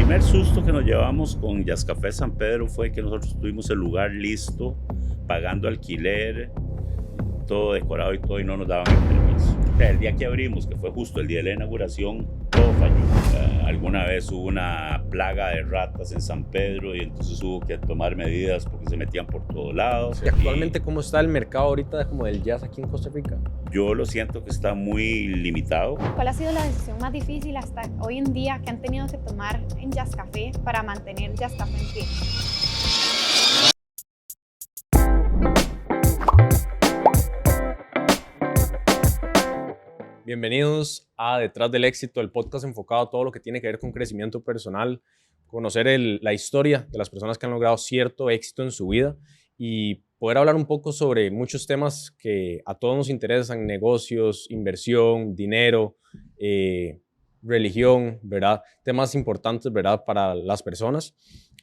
primer susto que nos llevamos con Jazz Café San Pedro fue que nosotros tuvimos el lugar listo, pagando alquiler, todo decorado y todo, y no nos daban el permiso. O sea, el día que abrimos, que fue justo el día de la inauguración, todo falló. Alguna vez hubo una plaga de ratas en San Pedro y entonces hubo que tomar medidas porque se metían por todos lados. ¿Y actualmente cómo está el mercado ahorita como del jazz aquí en Costa Rica? Yo lo siento que está muy limitado. ¿Cuál ha sido la decisión más difícil hasta hoy en día que han tenido que tomar en Jazz Café para mantener Jazz Café en pie? Bienvenidos a Detrás del Éxito, el podcast enfocado a todo lo que tiene que ver con crecimiento personal, conocer la historia de las personas que han logrado cierto éxito en su vida y poder hablar un poco sobre muchos temas que a todos nos interesan: negocios, inversión, dinero, religión, ¿verdad? Temas importantes, ¿verdad?, para las personas.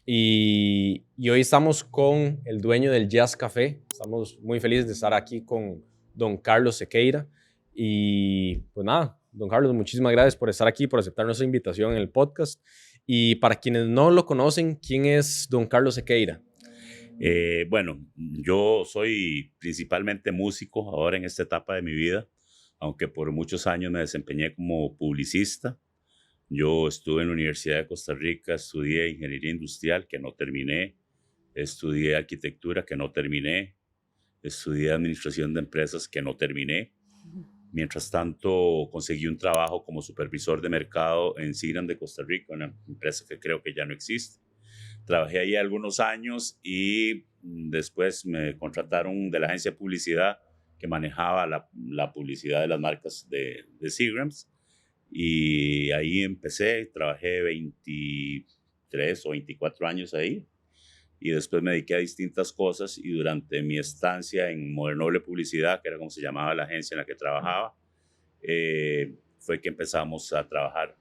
Y hoy estamos con el dueño del Jazz Café. Estamos muy felices de estar aquí con don Carlos Sequeira. Y pues nada, don Carlos, muchísimas gracias por estar aquí, por aceptar nuestra invitación en el podcast. Y para quienes no lo conocen, ¿quién es don Carlos Sequeira? Bueno, yo soy principalmente músico ahora en esta etapa de mi vida, aunque por muchos años me desempeñé como publicista. Yo estuve en la Universidad de Costa Rica, estudié Ingeniería Industrial, que no terminé, estudié Arquitectura, que no terminé, estudié Administración de Empresas, que no terminé. Mientras tanto, conseguí un trabajo como supervisor de mercado en Sigram de Costa Rica, una empresa que creo que ya no existe. Trabajé ahí algunos años y después me contrataron de la agencia de publicidad que manejaba la publicidad de las marcas de Seagrams. Y ahí empecé, trabajé 23 o 24 años ahí. Y después me dediqué a distintas cosas y durante mi estancia en Modernoble Publicidad, que era como se llamaba la agencia en la que trabajaba, fue que empezamos a trabajar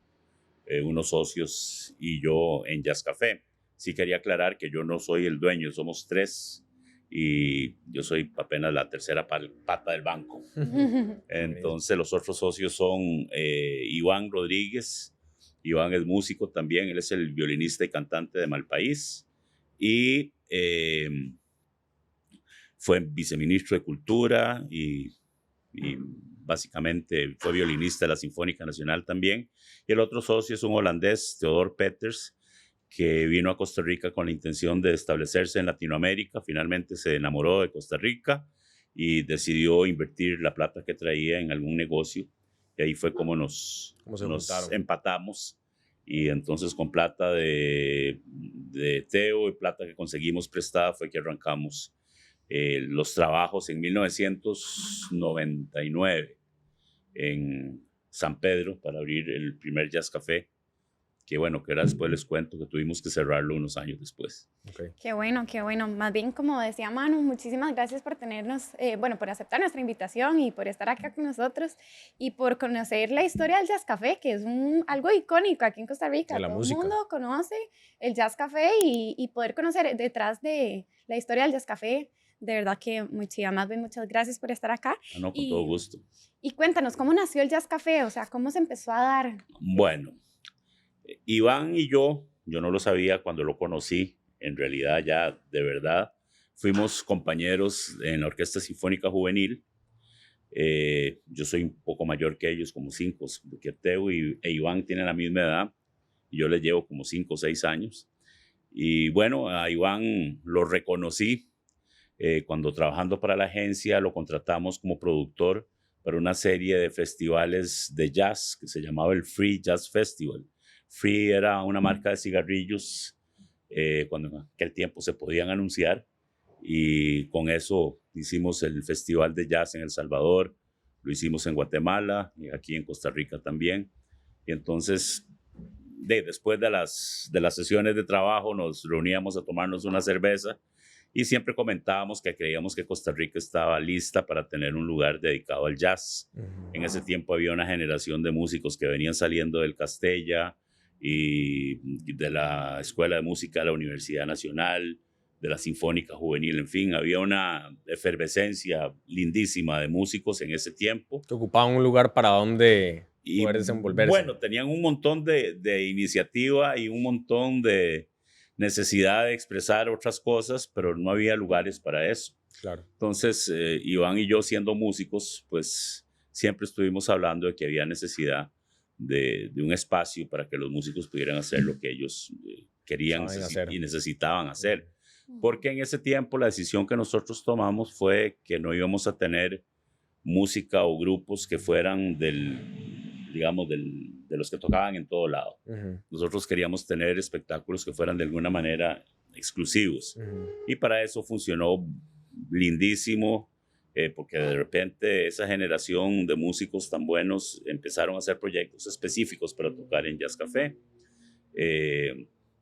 unos socios y yo en Jazz Café. Sí quería aclarar que yo no soy el dueño, somos tres y yo soy apenas la tercera pata del banco. Entonces los otros socios son Iván Rodríguez. Iván es músico también, él es el violinista y cantante de Malpaís. Y fue viceministro de Cultura y básicamente fue violinista de la Sinfónica Nacional también. Y el otro socio es un holandés, Theodor Peters, que vino a Costa Rica con la intención de establecerse en Latinoamérica. Finalmente se enamoró de Costa Rica y decidió invertir la plata que traía en algún negocio. Y ahí fue como nos empatamos. Y entonces con plata de Teo y plata que conseguimos prestada fue que arrancamos los trabajos en 1999 en San Pedro para abrir el primer Jazz Café, que bueno, que era después les cuento que tuvimos que cerrarlo unos años después. Okay. Qué bueno, qué bueno. Más bien, como decía Manu, muchísimas gracias por tenernos, por aceptar nuestra invitación y por estar acá con nosotros y por conocer la historia del Jazz Café, que es algo icónico aquí en Costa Rica. Todo el mundo conoce el Jazz Café y poder conocer detrás de la historia del Jazz Café. De verdad que más bien muchas gracias por estar acá. No, con todo gusto. Y cuéntanos, ¿cómo nació el Jazz Café? O sea, ¿cómo se empezó a dar? Bueno, Iván y yo no lo sabía cuando lo conocí, en realidad ya de verdad, fuimos compañeros en la Orquesta Sinfónica Juvenil. Yo soy un poco mayor que ellos, como 5, porque Teo e Iván tienen la misma edad, y yo les llevo como 5 o 6 años. Y bueno, a Iván lo reconocí cuando trabajando para la agencia lo contratamos como productor para una serie de festivales de jazz que se llamaba el Free Jazz Festival. Free era una marca de cigarrillos cuando en aquel tiempo se podían anunciar, y con eso hicimos el Festival de Jazz en El Salvador, lo hicimos en Guatemala y aquí en Costa Rica también. Y entonces, después de las sesiones de trabajo nos reuníamos a tomarnos una cerveza y siempre comentábamos que creíamos que Costa Rica estaba lista para tener un lugar dedicado al jazz. En ese tiempo había una generación de músicos que venían saliendo del Castella y de la Escuela de Música de la Universidad Nacional, de la Sinfónica Juvenil, en fin, había una efervescencia lindísima de músicos en ese tiempo. Que ocupaban un lugar para donde y poder desenvolverse. bueno, tenían un montón de iniciativa y un montón de necesidad de expresar otras cosas, pero no había lugares para eso. Claro. Entonces, Iván y yo, siendo músicos, pues siempre estuvimos hablando de que había necesidad de un espacio para que los músicos pudieran hacer lo que ellos querían y necesitaban hacer. Porque en ese tiempo la decisión que nosotros tomamos fue que no íbamos a tener música o grupos que fueran digamos, de los que tocaban en todo lado. Nosotros queríamos tener espectáculos que fueran de alguna manera exclusivos. Y para eso funcionó lindísimo, porque de repente esa generación de músicos tan buenos empezaron a hacer proyectos específicos para tocar en Jazz Café.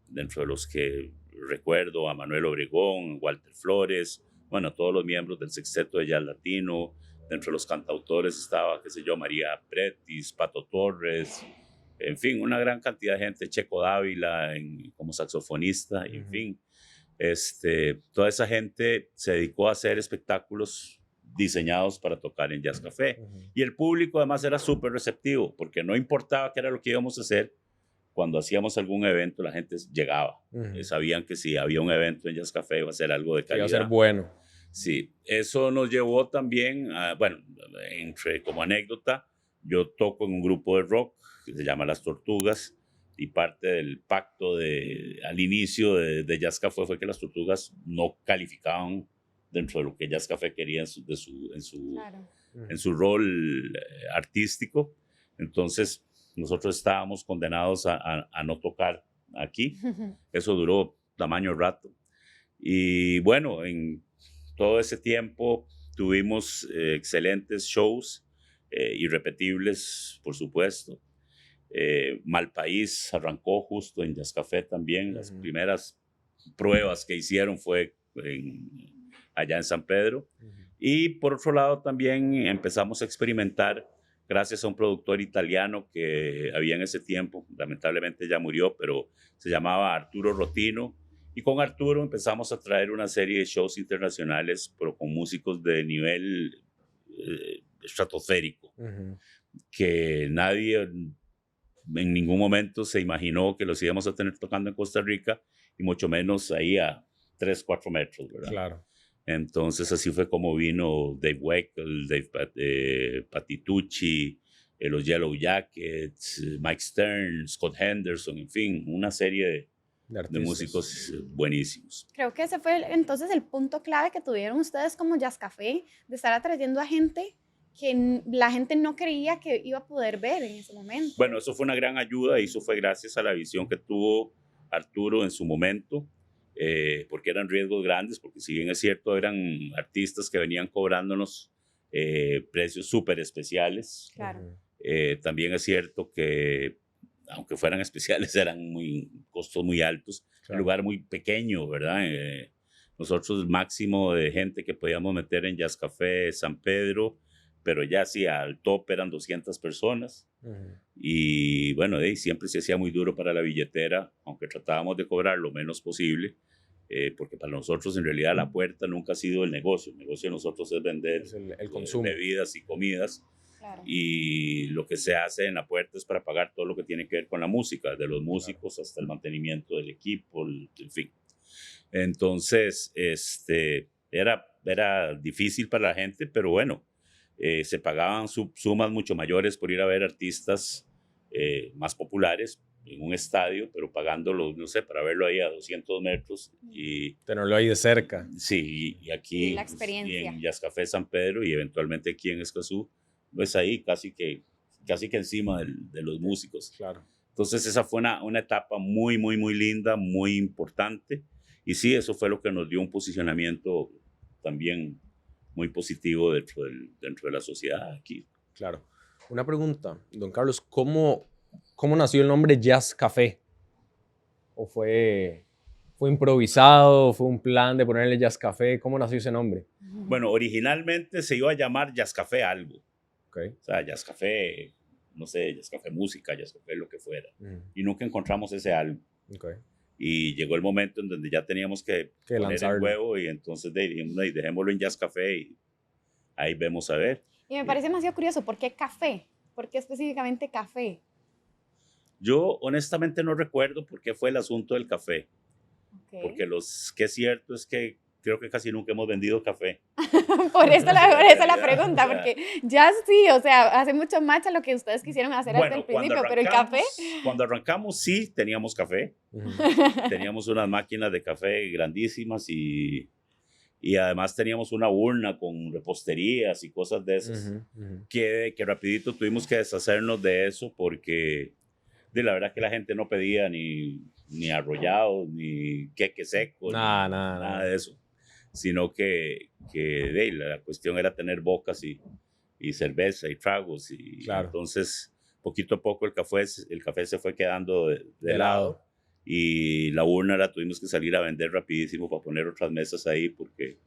Dentro de los que recuerdo a Manuel Obregón, Walter Flores, bueno, a todos los miembros del sexteto de jazz latino. Dentro de los cantautores estaba, qué sé yo, María Pretis, Pato Torres, en fin, una gran cantidad de gente, Checo Dávila como saxofonista, en fin. Toda esa gente se dedicó a hacer espectáculos diseñados para tocar en Jazz Café. Y el público además era súper receptivo, porque no importaba qué era lo que íbamos a hacer, cuando hacíamos algún evento la gente llegaba. Sabían que si había un evento en Jazz Café iba a ser algo de calidad. Iba a ser bueno. Sí, eso nos llevó también a, bueno, como anécdota, yo toco en un grupo de rock que se llama Las Tortugas, y parte del pacto al inicio de Jazz Café fue que Las Tortugas no calificaban dentro de lo que Jazz Café quería en su rol artístico. Entonces nosotros estábamos condenados a no tocar aquí. Eso duró tamaño rato. Y bueno, en todo ese tiempo tuvimos excelentes shows, irrepetibles, por supuesto. Malpaís arrancó justo en Jazz Café también. Las primeras pruebas que hicieron fue allá en San Pedro. Y por otro lado también empezamos a experimentar gracias a un productor italiano que había en ese tiempo, lamentablemente ya murió, pero se llamaba Arturo Rotino. Y con Arturo empezamos a traer una serie de shows internacionales, pero con músicos de nivel estratosférico, que nadie en ningún momento se imaginó que los íbamos a tener tocando en Costa Rica, y mucho menos ahí a 3, 4 metros, ¿verdad? Claro. Entonces así fue como vino Dave Weckl, Dave Patitucci, los Yellow Jackets, Mike Stern, Scott Henderson, en fin, una serie de músicos buenísimos. Creo que ese fue entonces el punto clave que tuvieron ustedes como Jazz Café, de estar atrayendo a gente que la gente no creía que iba a poder ver en ese momento. Bueno, eso fue una gran ayuda, y eso fue gracias a la visión que tuvo Arturo en su momento, porque eran riesgos grandes, porque si bien es cierto, eran artistas que venían cobrándonos precios súper especiales. Claro. También es cierto que, aunque fueran especiales, eran costos muy altos. Claro. Un lugar muy pequeño, ¿verdad? Nosotros el máximo de gente que podíamos meter en Jazz Café San Pedro, pero ya sí, al top eran 200 personas. Y bueno, siempre se hacía muy duro para la billetera, aunque tratábamos de cobrar lo menos posible, porque para nosotros en realidad la puerta nunca ha sido el negocio. El negocio de nosotros es vender el consumo, bebidas y comidas. Claro. Y lo que se hace en la puerta es para pagar todo lo que tiene que ver con la música, de los músicos hasta el mantenimiento del equipo, en fin. Entonces, era difícil para la gente, pero bueno, se pagaban sumas mucho mayores por ir a ver artistas más populares en un estadio, pero pagándolo, no sé, para verlo ahí a 200 metros. Y tenerlo ahí de cerca. Sí, y aquí y la experiencia. Y en Jazz Café San Pedro, y eventualmente aquí en Escazú, pues ahí casi que encima de los músicos. Claro. Entonces esa fue una etapa muy, muy, muy linda, muy importante. Y sí, eso fue lo que nos dio un posicionamiento también muy positivo dentro de la sociedad aquí. Claro. Una pregunta, don Carlos, ¿cómo nació el nombre Jazz Café? ¿O fue improvisado? ¿Fue un plan de ponerle Jazz Café? ¿Cómo nació ese nombre? Bueno, originalmente se iba a llamar Jazz Café algo. Okay. O sea, Jazz Café, no sé, Jazz Café música, Jazz Café lo que fuera. Y nunca encontramos ese algo. Okay. Y llegó el momento en donde ya teníamos que poner lanzarlo. el huevo, y entonces dijimos, dejémoslo en Jazz Café y ahí vemos a ver. Y me parece demasiado curioso, ¿por qué café? ¿Por qué específicamente café? Yo honestamente no recuerdo por qué fue el asunto del café, Okay. porque que es cierto es que creo que casi nunca hemos vendido café. Por eso Esa es la la realidad. O pregunta, sea, porque ya sí, o sea, hace mucho match a lo que ustedes quisieron hacer desde el bueno, principio, pero el café. cuando arrancamos sí teníamos café, Ujú, teníamos unas máquinas de café grandísimas y además teníamos una urna con reposterías y cosas de esas, ujú, ujú. que rapidito tuvimos que deshacernos de eso porque de la verdad que la gente no pedía ni arrollados, ni queque seco, Nada, ni nada, nada nada. de eso, sino que la cuestión era tener bocas y cerveza y tragos, y Claro, entonces poquito a poco el café se fue quedando de de lado lado. y la urna la tuvimos que salir a vender rapidísimo para poner otras mesas ahí porque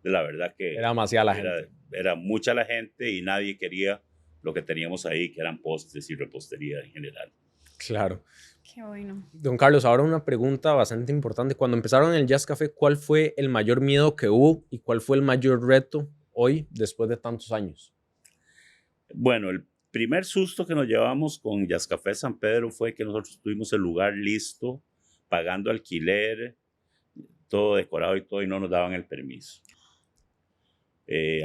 de la verdad Era que demasiada la era, gente. era mucha la gente y nadie quería lo que teníamos ahí, que eran postres y repostería en general. Claro. Qué bueno. Don Carlos, ahora una pregunta bastante importante. Cuando empezaron el Jazz Café, ¿cuál fue el mayor miedo que hubo y cuál fue el mayor reto hoy después de tantos años? Bueno, el primer susto que nos llevamos con Jazz Café San Pedro fue que nosotros tuvimos el lugar listo, pagando alquiler, todo decorado y todo, y no nos daban el permiso.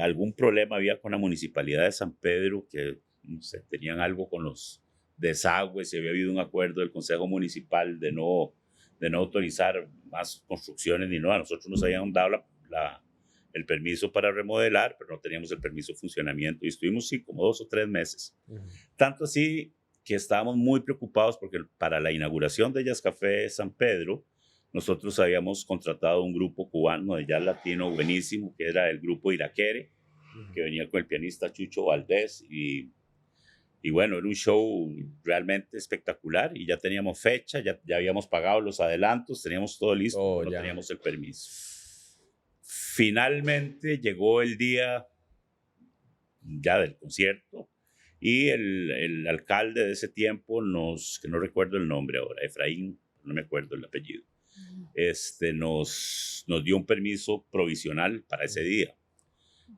Algún problema había con la municipalidad de San Pedro, que no sé, tenían algo con los desagües, y había habido un acuerdo del Consejo Municipal de no autorizar más construcciones ni nada. Nosotros nos habían dado el permiso para remodelar, pero no teníamos el permiso de funcionamiento y estuvimos sí, como 2 o 3 meses. Ujú, Tanto así que estábamos muy preocupados porque para la inauguración de Jazz Café San Pedro, nosotros habíamos contratado un grupo cubano de jazz latino buenísimo, que era el grupo Iraquere, que ujú. venía con el pianista Chucho Valdés y bueno, era un show realmente espectacular y ya teníamos fecha, ya habíamos pagado los adelantos, teníamos todo listo, Oh, pero no ya. teníamos el permiso. Finalmente llegó el día ya del concierto y el alcalde de ese tiempo que no recuerdo el nombre ahora, Efraín, no me acuerdo el apellido, nos dio un permiso provisional para ese día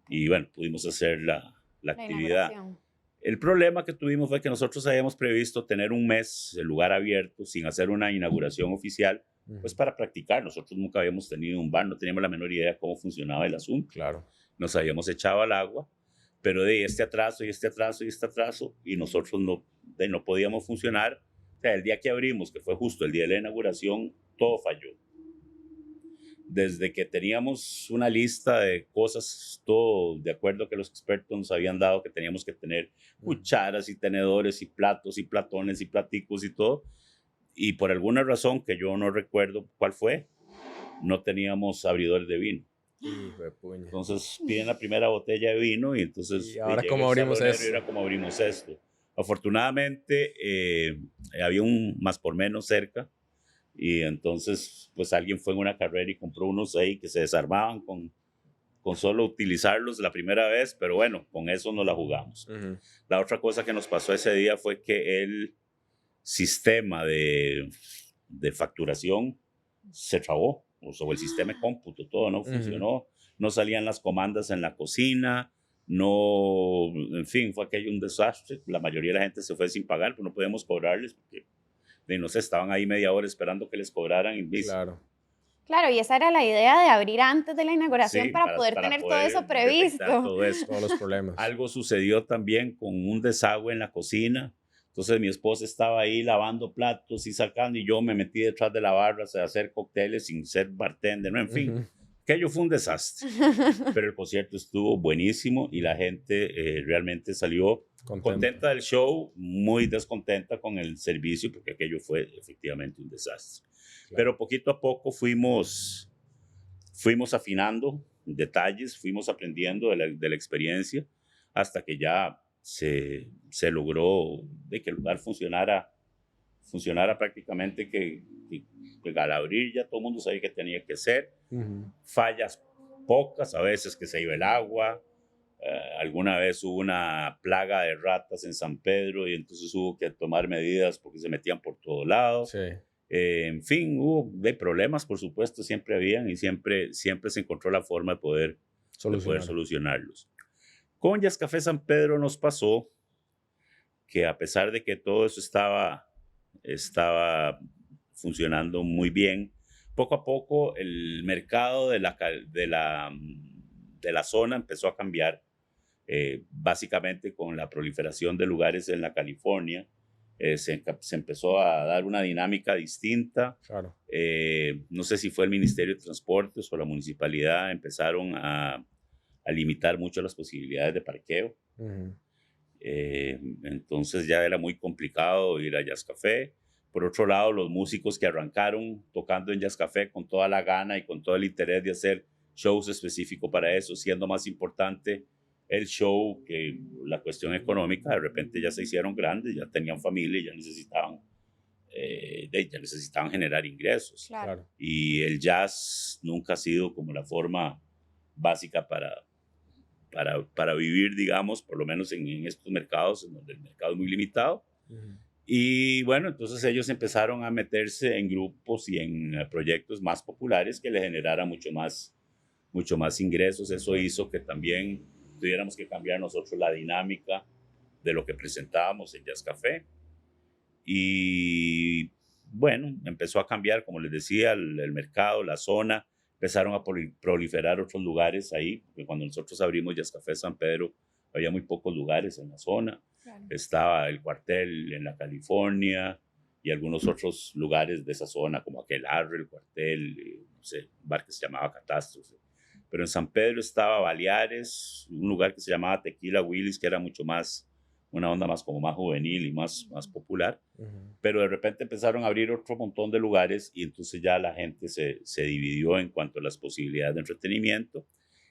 y bueno, pudimos hacer la La actividad. inauguración. El problema que tuvimos fue que nosotros habíamos previsto tener un mes el lugar abierto sin hacer una inauguración oficial, pues Ujú, para practicar. Nosotros nunca habíamos tenido un bar, no teníamos la menor idea de cómo funcionaba el asunto. claro. Nos habíamos echado al agua, pero de este atraso y este atraso y este atraso, y nosotros no podíamos funcionar. O sea, el día que abrimos, que fue justo el día de la inauguración, todo falló. Desde que teníamos una lista de cosas, todo de acuerdo que los expertos nos habían dado, que teníamos que tener cucharas y tenedores y platos y platones y platicos y todo, y por alguna razón que yo no recuerdo cuál fue, no teníamos abridores de vino. Hijo de puña. Entonces piden la primera botella de vino y entonces ¿Y ahora llega cómo el abrimos salonero y esto? era como abrimos esto. Afortunadamente había un más por menos cerca y entonces pues alguien fue en una carrera y compró unos ahí que se desarmaban con solo utilizarlos la primera vez, pero bueno, con eso no la jugamos. Ujú, La otra cosa que nos pasó ese día fue que el sistema de facturación se trabó, o sea, el sistema de cómputo, todo no ujú. funcionó, no salían las comandas en la cocina, no, en fin, fue aquello un desastre, la mayoría de la gente se fue sin pagar, pues no podíamos cobrarles porque no sé, estaban ahí media hora esperando que les cobraran y Claro. Claro, y esa era la idea de abrir antes de la inauguración sí, para poder para tener todo eso poder detectar previsto. todo eso. Todos los problemas. Algo sucedió también con un desagüe en la cocina. Entonces mi esposa estaba ahí lavando platos y sacando y yo me metí detrás de la barra a hacer cócteles sin ser bartender, ¿no? En fin, Ujú, aquello fue un desastre. Pero el concierto estuvo buenísimo y la gente realmente salió contento. contenta del show, muy descontenta con el servicio porque aquello fue efectivamente un desastre. Claro. Pero poquito a poco fuimos afinando detalles, fuimos aprendiendo de la experiencia hasta que ya se logró de que el lugar funcionara prácticamente que al abrir ya todo el mundo sabía que tenía que ser. Ujú. Fallas pocas, a veces que se iba el agua, alguna vez hubo una plaga de ratas en San Pedro y entonces hubo que tomar medidas porque se metían por todo lado. Sí, En fin, hubo de problemas, por supuesto, siempre habían y siempre se encontró la forma de poder solucionar. solucionarlos. Con Jazz Café San Pedro nos pasó que a pesar de que todo eso estaba funcionando muy bien, poco a poco el mercado de la zona empezó a cambiar, básicamente con la proliferación de lugares en la California. Se empezó a dar una dinámica distinta. Claro. No sé si fue el Ministerio de Transportes o la municipalidad, empezaron a limitar mucho las posibilidades de parqueo. Entonces ya era muy complicado ir a Jazz Café. Por otro lado, los músicos que arrancaron tocando en Jazz Café con toda la gana y con todo el interés de hacer shows específicos para eso, siendo más importante el show que la cuestión económica, de repente ya se hicieron grandes, ya tenían familia y ya necesitaban generar ingresos. Claro. Y el jazz nunca ha sido como la forma básica para vivir, digamos, por lo menos en estos mercados, en donde el mercado es muy limitado. Y bueno, entonces ellos empezaron a meterse en grupos y en proyectos más populares que le generaran mucho más ingresos. Eso hizo que también tuviéramos que cambiar nosotros la dinámica de lo que presentábamos en Jazz Café. Y bueno, empezó a cambiar, como les decía, el mercado, la zona. Empezaron a proliferar otros lugares ahí, porque cuando nosotros abrimos Jazz Café San Pedro, había muy pocos lugares en la zona. Claro. Estaba el Cuartel en la California y algunos otros lugares de esa zona, como Aquelarre, el Cuartel, no sé, un bar que se llamaba Catástrofe. Pero en San Pedro estaba Baleares, un lugar que se llamaba Tequila Willis, que era mucho más, una onda más como más juvenil y más popular. Pero de repente empezaron a abrir otro montón de lugares y entonces ya la gente se dividió en cuanto a las posibilidades de entretenimiento.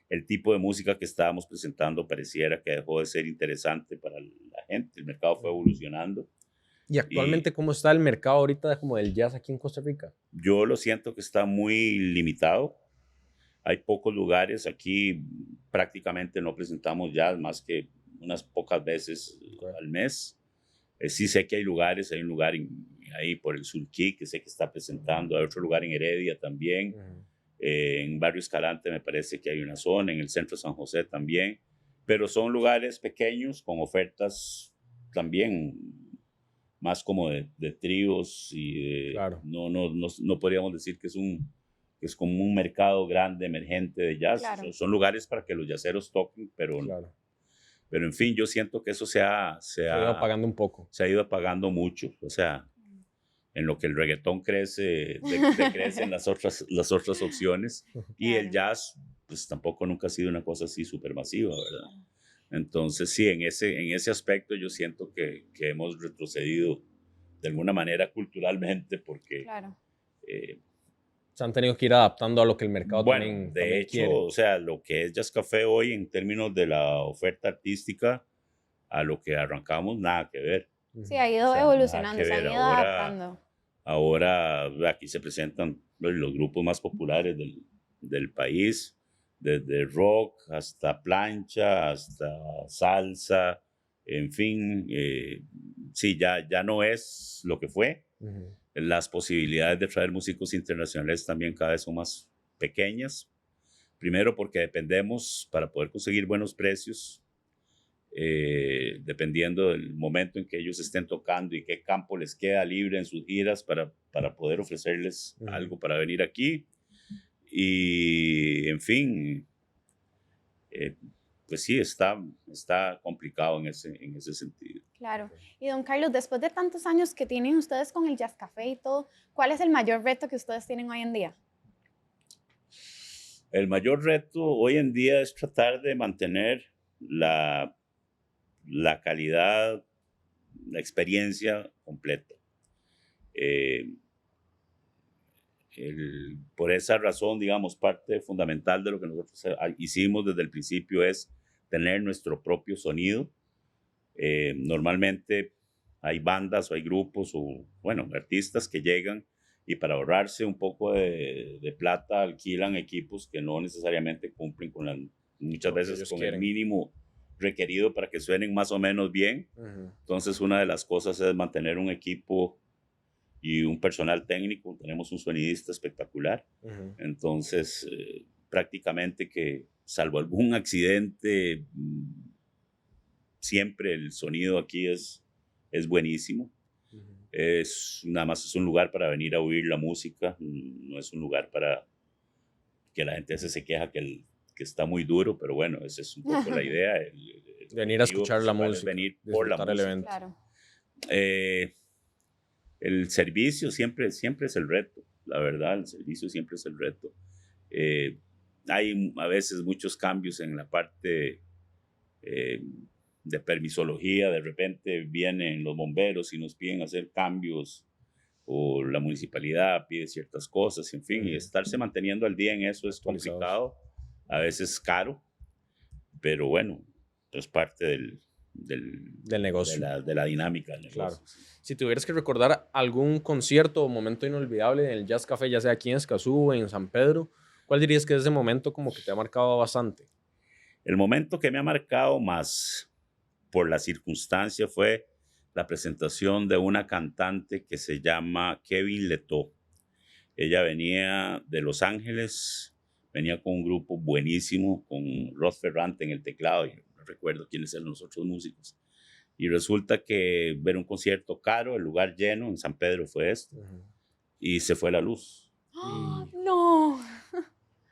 El tipo de música que estábamos presentando pareciera que dejó de ser interesante para la gente. El mercado fue evolucionando. ¿Y actualmente cómo está el mercado ahorita como del jazz aquí en Costa Rica? Yo lo siento que está muy limitado. Hay pocos lugares. Aquí prácticamente no presentamos jazz más que unas pocas veces al mes. Sí sé que hay lugares, hay un lugar ahí por el Surquí que sé que está presentando, hay otro lugar en Heredia también, en Barrio Escalante me parece que hay una zona, en el centro de San José también, pero son lugares pequeños con ofertas también más como de tríos y claro. No podríamos decir que es como un mercado grande, emergente de jazz. Claro. Son lugares para que los jazzeros toquen, pero... Claro. Pero en fin, yo siento que eso se ha ido apagando un poco. Se ha ido apagando mucho. O sea, en lo que el reggaetón crece, decrecen las otras opciones. Y el jazz, pues tampoco nunca ha sido una cosa así súper masiva, ¿verdad? Entonces, sí, en ese aspecto yo siento que hemos retrocedido de alguna manera culturalmente porque... Claro. Se han tenido que ir adaptando a lo que el mercado bueno, también de hecho, quiere. O sea, lo que es Jazz Café hoy en términos de la oferta artística a lo que arrancamos, nada que ver. Sí, ha ido evolucionando, se ha ido adaptando. Ahora aquí se presentan los grupos más populares del país, desde rock hasta plancha, hasta salsa, en fin, sí, ya no es lo que fue. Las posibilidades de traer músicos internacionales también cada vez son más pequeñas. Primero porque dependemos para poder conseguir buenos precios, dependiendo del momento en que ellos estén tocando y qué campo les queda libre en sus giras para poder ofrecerles algo para venir aquí. Y, en fin, pues sí, está complicado en ese sentido. Claro. Y don Carlos, después de tantos años que tienen ustedes con el Jazz Café y todo, ¿cuál es el mayor reto que ustedes tienen hoy en día? El mayor reto hoy en día es tratar de mantener la calidad, la experiencia completa. Por esa razón, digamos, parte fundamental de lo que nosotros hicimos desde el principio es tener nuestro propio sonido. Normalmente hay bandas o hay grupos o, bueno, artistas que llegan y para ahorrarse un poco de plata alquilan equipos que no necesariamente cumplen con muchas veces con el mínimo requerido para que suenen más o menos bien. Entonces, una de las cosas es mantener un equipo y un personal técnico. Tenemos un sonidista espectacular. Entonces, prácticamente que, salvo algún accidente, siempre el sonido aquí es es buenísimo. Nada más es un lugar para venir a oír la música, no es un lugar para que la gente se queja que está muy duro, pero bueno, esa es un poco la idea. El Venir a objetivo escuchar la principal es música, venir por la disfrutar el música. evento. Claro. El servicio siempre es el reto, la verdad, el servicio siempre es el reto. Hay a veces muchos cambios en la parte de permisología, de repente vienen los bomberos y nos piden hacer cambios, o la municipalidad pide ciertas cosas, en fin, y estarse manteniendo al día en eso es complicado, a veces caro, pero bueno, es parte del negocio. de la dinámica del negocio. Claro. Si tuvieras que recordar algún concierto o momento inolvidable en el Jazz Café, ya sea aquí en Escazú o en San Pedro, ¿cuál dirías que es ese momento como que te ha marcado bastante? El momento que me ha marcado más por la circunstancia fue la presentación de una cantante que se llama Kevin Leto. Ella venía de Los Ángeles, venía con un grupo buenísimo, con Rod Ferrante en el teclado, y no recuerdo quiénes eran los otros músicos. Y resulta que ver un concierto caro, el lugar lleno, en San Pedro fue esto, y se fue la luz. ¡Oh, no!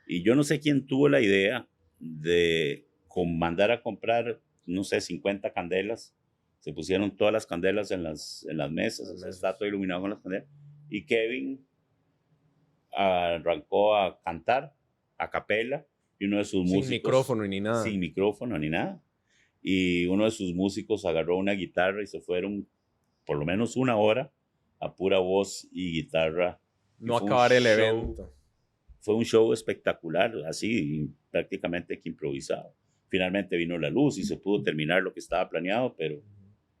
Y yo no sé quién tuvo la idea de mandar a comprar, no sé, 50 candelas. Se pusieron todas las candelas en las mesas, o sea, está todo iluminado con las candelas. Y Kevin arrancó a cantar a capela, y uno de sus músicos... Sin micrófono ni nada. Sin micrófono ni nada. Y uno de sus músicos agarró una guitarra y se fueron por lo menos una hora a pura voz y guitarra. No acabar el evento. Fue un show espectacular, así prácticamente que improvisado. Finalmente vino la luz y se pudo terminar lo que estaba planeado, pero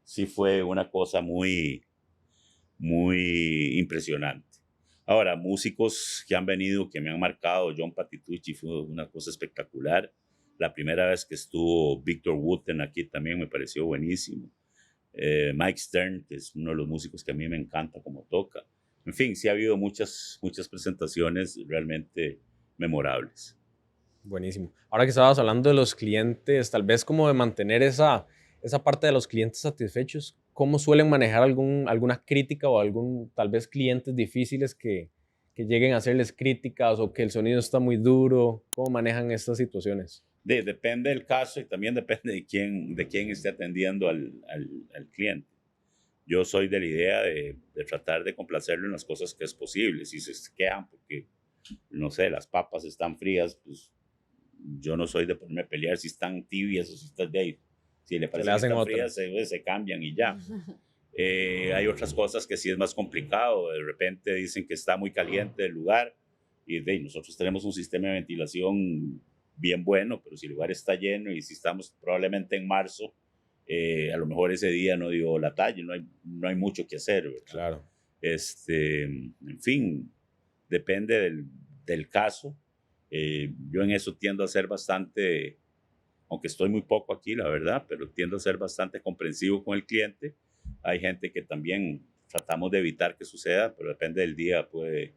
sí fue una cosa muy, muy impresionante. Ahora, músicos que han venido, que me han marcado, John Patitucci fue una cosa espectacular. La primera vez que estuvo Victor Wooten aquí también me pareció buenísimo. Mike Stern, que es uno de los músicos que a mí me encanta como toca. En fin, sí ha habido muchas presentaciones realmente memorables. Buenísimo. Ahora que estabas hablando de los clientes, tal vez como de mantener esa parte de los clientes satisfechos, ¿cómo suelen manejar alguna crítica o tal vez clientes difíciles que lleguen a hacerles críticas o que el sonido está muy duro? ¿Cómo manejan estas situaciones? Depende del caso y también depende de quién esté atendiendo al cliente. Yo soy de la idea de tratar de complacerlo en las cosas que es posible. Si se quejan porque, no sé, las papas están frías, pues yo no soy de ponerme a pelear si están tibias o si están de ahí. Si le parece que están frías, se cambian y ya. Hay otras cosas que sí es más complicado. De repente dicen que está muy caliente el lugar y nosotros tenemos un sistema de ventilación bien bueno, pero si el lugar está lleno y si estamos probablemente en marzo, a lo mejor ese día no dio la talla, no hay mucho que hacer, ¿verdad? Claro. En fin, depende del caso. Yo en eso tiendo a ser bastante, aunque estoy muy poco aquí, la verdad, pero tiendo a ser bastante comprensivo con el cliente. Hay gente que también tratamos de evitar que suceda, pero depende del día, puede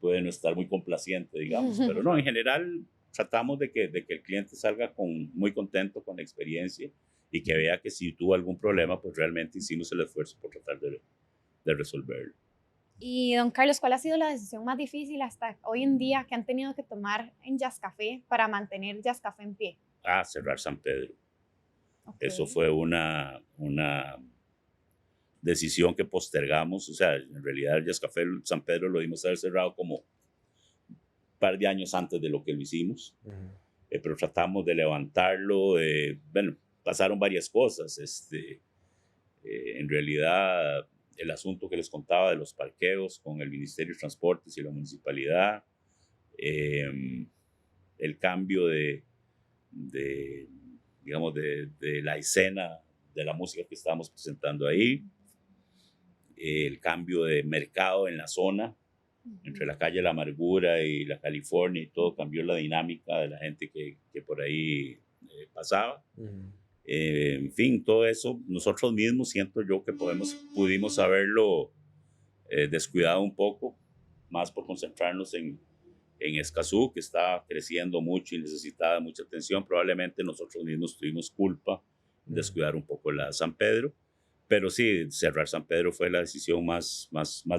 no estar muy complaciente, digamos. Pero no, en general tratamos de que el cliente salga muy contento con la experiencia y que vea que si tuvo algún problema, pues realmente hicimos el esfuerzo por tratar de resolverlo. Y don Carlos, ¿cuál ha sido la decisión más difícil hasta hoy en día que han tenido que tomar en Jazz Café para mantener Jazz Café en pie? Cerrar San Pedro. Okay. Eso fue una decisión que postergamos. O sea, en realidad el Jazz Café San Pedro lo dimos a haber cerrado como un par de años antes de lo que lo hicimos. Pero tratamos de levantarlo. Bueno, pasaron varias cosas. En realidad, el asunto que les contaba de los parqueos con el Ministerio de Transportes y la municipalidad, el cambio digamos, de la escena de la música que estábamos presentando ahí, el cambio de mercado en la zona, entre la calle La Amargura y la California, y todo cambió la dinámica de la gente que por ahí pasaba. En fin, todo eso, nosotros mismos siento yo que pudimos haberlo descuidado un poco, más por concentrarnos en Escazú, que está creciendo mucho y necesitaba mucha atención. Probablemente nosotros mismos tuvimos culpa de descuidar un poco la San Pedro, Pero sí, cerrar San Pedro fue la decisión más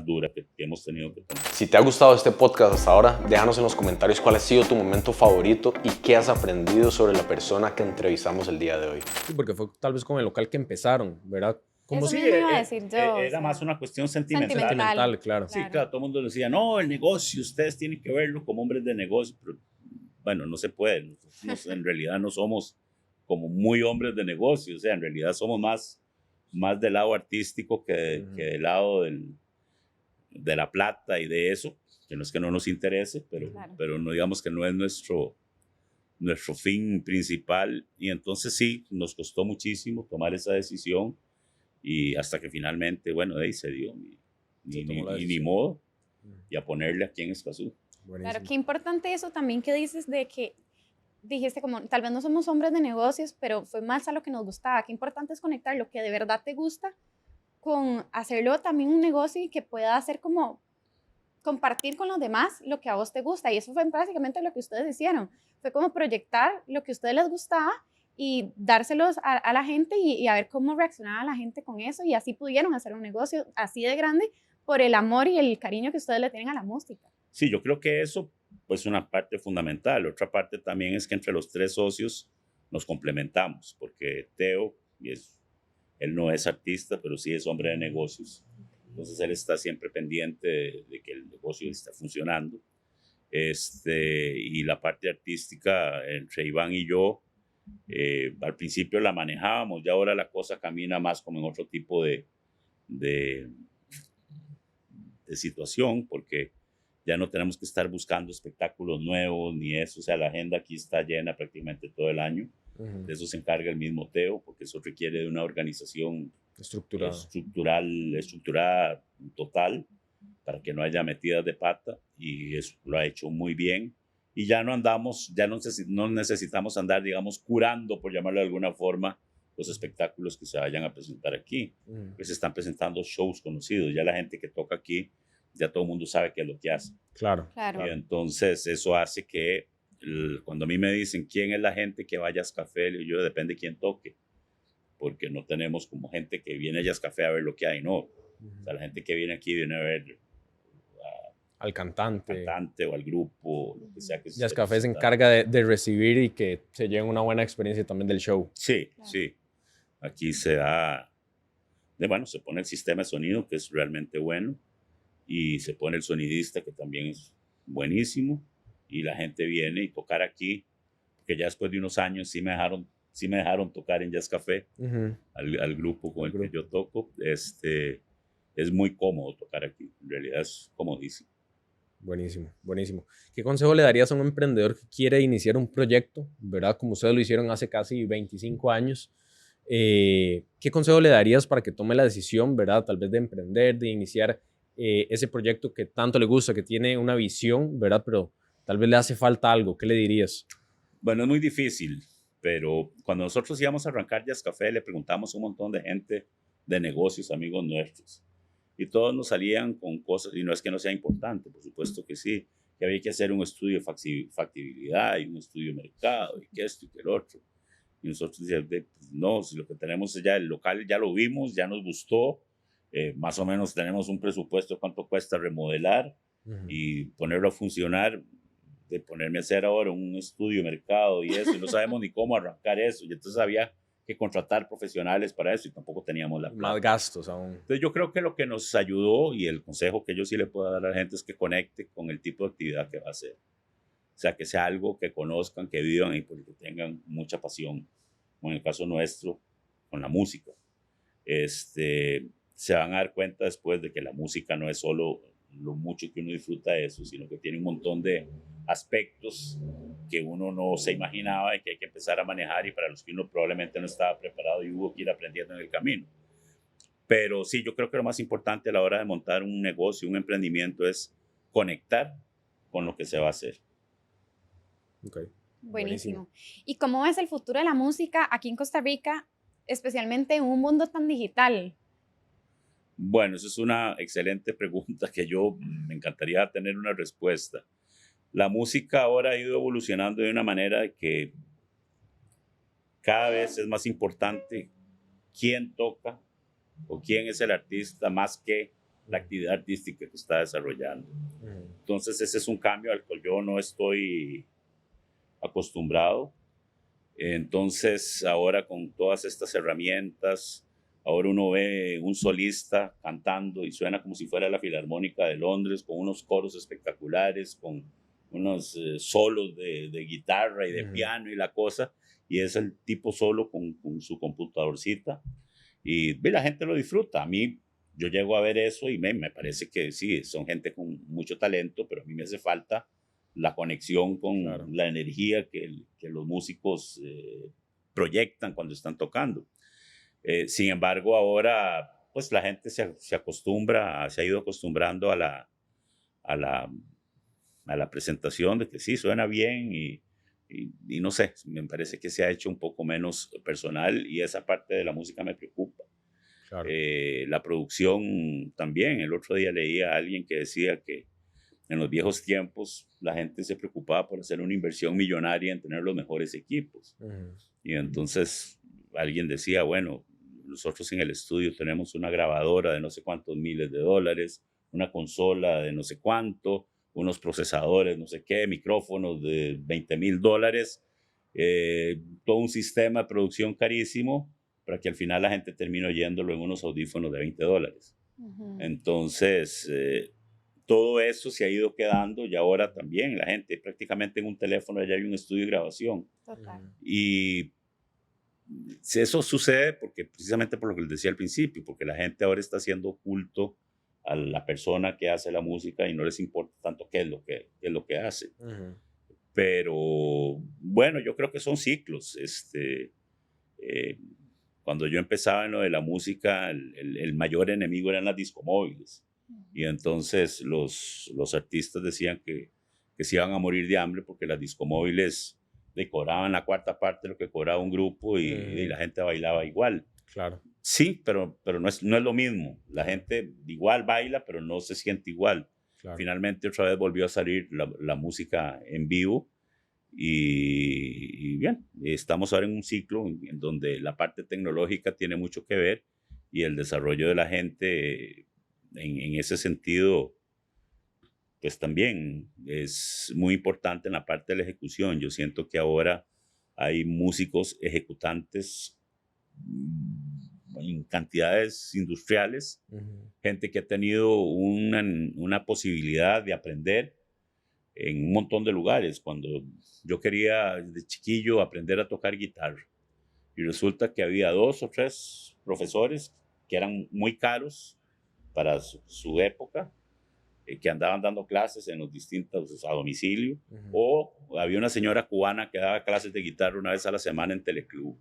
dura que hemos tenido que tomar. Si te ha gustado este podcast hasta ahora, déjanos en los comentarios cuál ha sido tu momento favorito y qué has aprendido sobre la persona que entrevistamos el día de hoy. Sí, porque fue tal vez con el local que empezaron, ¿verdad? Como eso mismo iba a decir yo. Era más una cuestión sentimental. Sentimental, claro. Sí, claro, todo el mundo decía, no, el negocio, ustedes tienen que verlo como hombres de negocio, pero bueno, no se puede. Nosotros en realidad no somos como muy hombres de negocio, o sea, en realidad somos más del lado artístico que del lado de la plata y de eso, que no es que no nos interese, pero no digamos que no es nuestro fin principal. Y entonces sí, nos costó muchísimo tomar esa decisión y hasta que finalmente, bueno, de ahí se dio y ni modo, y a ponerle aquí en Escazú. Claro, qué importante eso también que dices de que dijiste como, tal vez no somos hombres de negocios, pero fue más a lo que nos gustaba. Qué importante es conectar lo que de verdad te gusta con hacerlo también un negocio y que pueda hacer como compartir con los demás lo que a vos te gusta. Y eso fue básicamente lo que ustedes hicieron. Fue como proyectar lo que a ustedes les gustaba y dárselos a la gente y a ver cómo reaccionaba la gente con eso. Y así pudieron hacer un negocio así de grande por el amor y el cariño que ustedes le tienen a la música. Sí, yo creo que eso pues una parte fundamental. Otra parte también es que entre los tres socios nos complementamos, porque Teo, él no es artista, pero sí es hombre de negocios. Entonces él está siempre pendiente de que el negocio esté funcionando. Y la parte artística entre Iván y yo, al principio la manejábamos, ya ahora la cosa camina más como en otro tipo de situación, porque ya no tenemos que estar buscando espectáculos nuevos ni eso, o sea, la agenda aquí está llena prácticamente todo el año. De eso se encarga el mismo Teo, porque eso requiere de una organización estructurada total, para que no haya metidas de pata, y eso lo ha hecho muy bien. Y ya no andamos, ya no necesitamos andar, digamos, curando, por llamarlo de alguna forma, los espectáculos que se vayan a presentar aquí. Pues se están presentando shows conocidos, ya la gente que toca aquí, ya todo el mundo sabe qué es lo que hace. Claro. Y entonces eso hace que cuando a mí me dicen quién es la gente que va a Jazz Café, yo depende de quién toque, porque no tenemos como gente que viene a Jazz Café a ver lo que hay, no. O sea, la gente que viene aquí viene a ver al cantante o al grupo, lo que sea que Jazz Café se encarga de recibir y que se lleven una buena experiencia también del show. Sí, claro. Sí. Aquí se da, bueno, se pone el sistema de sonido, que es realmente bueno, y se pone el sonidista, que también es buenísimo, y la gente viene y tocar aquí, porque ya después de unos años sí me dejaron tocar en Jazz Café, al grupo con el que yo toco. Es muy cómodo tocar aquí, en realidad es comodísimo. Buenísimo, buenísimo. ¿Qué consejo le darías a un emprendedor que quiere iniciar un proyecto, verdad? Como ustedes lo hicieron hace casi 25 años. ¿Qué consejo le darías para que tome la decisión, verdad? Tal vez de emprender, de iniciar ese proyecto que tanto le gusta, que tiene una visión, ¿verdad? Pero tal vez le hace falta algo. ¿Qué le dirías? Bueno, es muy difícil, pero cuando nosotros íbamos a arrancar Jazz Café, le preguntamos a un montón de gente de negocios, amigos nuestros, y todos nos salían con cosas, y no es que no sea importante, por supuesto que sí, que había que hacer un estudio de factibilidad y un estudio de mercado, y que esto y que el otro. Y nosotros decíamos, pues no, si lo que tenemos es ya el local, ya lo vimos, ya nos gustó, más o menos tenemos un presupuesto de cuánto cuesta remodelar y ponerlo a funcionar. De ponerme a hacer ahora un estudio de mercado y eso, y no sabemos ni cómo arrancar eso, y entonces había que contratar profesionales para eso y tampoco teníamos la plata. Más gastos aún. Entonces yo creo que lo que nos ayudó y el consejo que yo sí le puedo dar a la gente es que conecte con el tipo de actividad que va a hacer. O sea, que sea algo que conozcan, que vivan y porque tengan mucha pasión, como en el caso nuestro, con la música. Se van a dar cuenta después de que la música no es solo lo mucho que uno disfruta de eso, sino que tiene un montón de aspectos que uno no se imaginaba y que hay que empezar a manejar, y para los que uno probablemente no estaba preparado y hubo que ir aprendiendo en el camino. Pero sí, yo creo que lo más importante a la hora de montar un negocio, un emprendimiento, es conectar con lo que se va a hacer. Okay. Buenísimo. ¿Y cómo ves el futuro de la música aquí en Costa Rica, especialmente en un mundo tan digital? Bueno, esa es una excelente pregunta que yo me encantaría tener una respuesta. La música ahora ha ido evolucionando de una manera que cada vez es más importante quién toca o quién es el artista más que la actividad artística que está desarrollando. Entonces ese es un cambio al cual yo no estoy acostumbrado. Entonces ahora con todas estas herramientas, ahora uno ve un solista cantando y suena como si fuera la Filarmónica de Londres, con unos coros espectaculares, con unos solos de guitarra y de piano y la cosa, y es el tipo solo con su computadorcita, y la gente lo disfruta. A mí, yo llego a ver eso y me parece que sí, son gente con mucho talento, pero a mí me hace falta la conexión con la energía que los músicos proyectan cuando están tocando. Sin embargo, ahora pues la gente se acostumbra, se ha ido acostumbrando a la presentación de que sí, suena bien y no sé, me parece que se ha hecho un poco menos personal y esa parte de la música me preocupa. Claro. La producción también, el otro día leía a alguien que decía que en los viejos tiempos la gente se preocupaba por hacer una inversión millonaria en tener los mejores equipos. Y entonces alguien decía, bueno, nosotros en el estudio tenemos una grabadora de no sé cuántos miles de dólares, una consola de no sé cuánto, unos procesadores, no sé qué, micrófonos de $20,000, todo un sistema de producción carísimo para que al final la gente termine oyéndolo en unos audífonos de $20. Entonces, todo eso se ha ido quedando y ahora también la gente prácticamente en un teléfono ya hay un estudio de grabación. Total. Y eso sucede porque precisamente por lo que les decía al principio, porque la gente ahora está haciendo culto a la persona que hace la música y no les importa tanto qué es lo que hace. Pero bueno, yo creo que son ciclos. Cuando yo empezaba en lo de la música, el mayor enemigo eran las discomóviles. Y entonces los artistas decían que se iban a morir de hambre porque las discomóviles cobraban la cuarta parte de lo que cobraba un grupo y la gente bailaba igual. Claro. Sí, pero no es lo mismo. La gente igual baila, pero no se siente igual. Claro. Finalmente otra vez volvió a salir la música en vivo y bien, estamos ahora en un ciclo en donde la parte tecnológica tiene mucho que ver y el desarrollo de la gente en ese sentido pues también es muy importante en la parte de la ejecución. Yo siento que ahora hay músicos ejecutantes en cantidades industriales, gente que ha tenido una posibilidad de aprender en un montón de lugares. Cuando yo quería de chiquillo aprender a tocar guitarra y resulta que había 2 o 3 profesores que eran muy caros para su época, que andaban dando clases en los distintos a domicilio, o había una señora cubana que daba clases de guitarra una vez a la semana en Teleclub.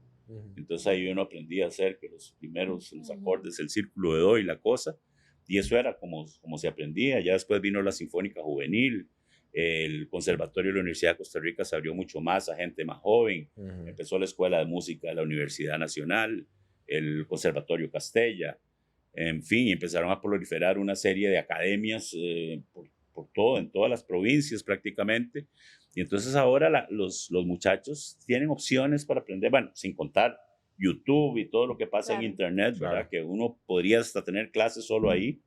Entonces ahí uno aprendía a hacer que los primeros los acordes, el círculo de do y la cosa, y eso era como se aprendía. Ya después vino la Sinfónica Juvenil, el Conservatorio de la Universidad de Costa Rica se abrió mucho más a gente más joven, empezó la Escuela de Música de la Universidad Nacional, el Conservatorio Castella. En fin, empezaron a proliferar una serie de academias por todo, en todas las provincias prácticamente. Y entonces ahora los muchachos tienen opciones para aprender, bueno, sin contar YouTube y todo lo que pasa en Internet, ¿verdad? Que uno podría hasta tener clases solo ahí.